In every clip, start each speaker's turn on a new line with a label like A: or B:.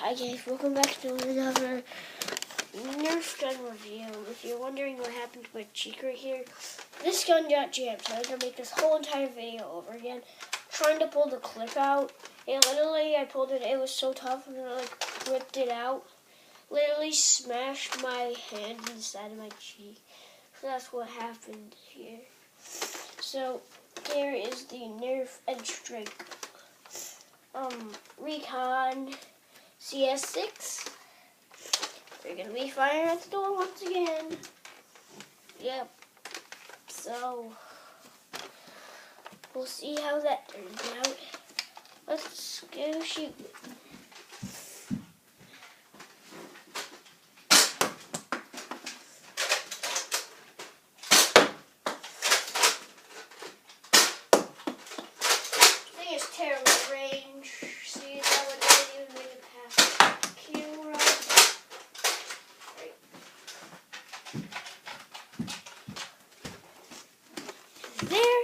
A: Hi guys, welcome back to another Nerf gun review. If you're wondering what happened to my cheek right here, this gun got jammed, so I'm going to make this whole entire video over again. Trying to pull the clip out. And literally, I pulled it, it was so tough, and I ripped it out. Literally smashed my hand inside of my cheek. So that's what happened here. So, here is the Nerf Edge Strike Recon CS6. We're gonna be firing at the door once again. Yep. So we'll see how that turns out. Let's go shoot. I think it's terrible range. See that one didn't even make it past the camera. Right. There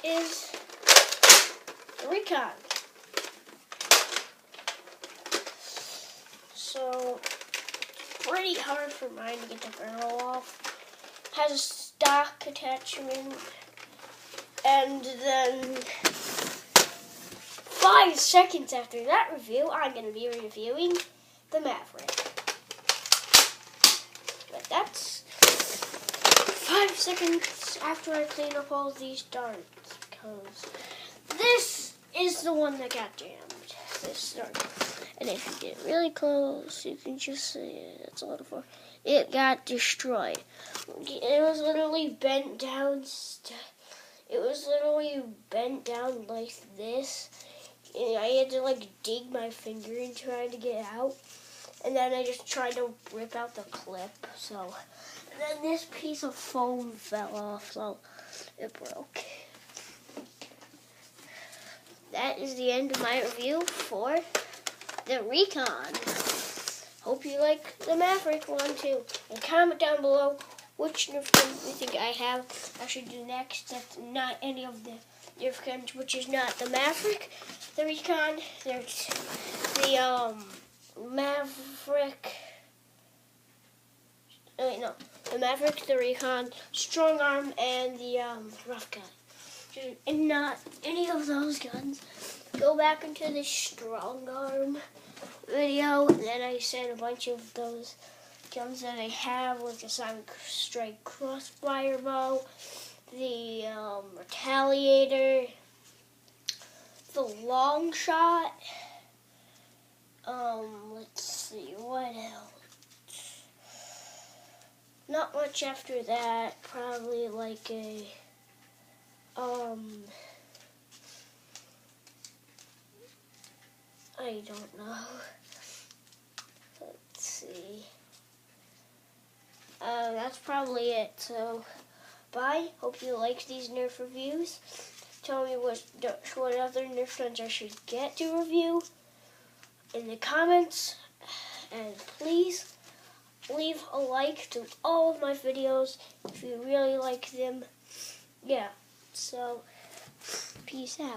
A: is the recon. So it's pretty hard for mine to get the barrel off. Has a stock attachment, and then 5 seconds after that review, I'm going to be reviewing the Maverick. But that's 5 seconds after I clean up all these darts, because this is the one that got jammed. This dart. And if you get really close, you can just see it. It's a little far. It got destroyed. It was literally bent down. It was literally bent down like this. And I had to dig my finger in trying to get out. And then I just tried to rip out the clip. So, and then this piece of foam fell off, so it broke. That is the end of my review for the Recon. Hope you like the Maverick one too. And comment down below which Nerf gun you think I should do next. That's not any of the Nerf guns, which is not the Maverick, the Recon. There's the Maverick. Oh, wait, no, the Maverick, the Recon, Strong Arm, and the Rough Gun. And not any of those guns. Go back into the Strong Arm video, and then I said a bunch of those guns that I have, like the Sonic Strike Crossfire Bow, the Retaliator, the Long Shot. Let's see, what else? Not much after that. Probably like a I don't know. Let's see. That's probably it. So, bye. Hope you liked these Nerf reviews. Tell me what other Nerf guns I should get to review in the comments. And please leave a like to all of my videos if you really like them. Yeah. So, peace out.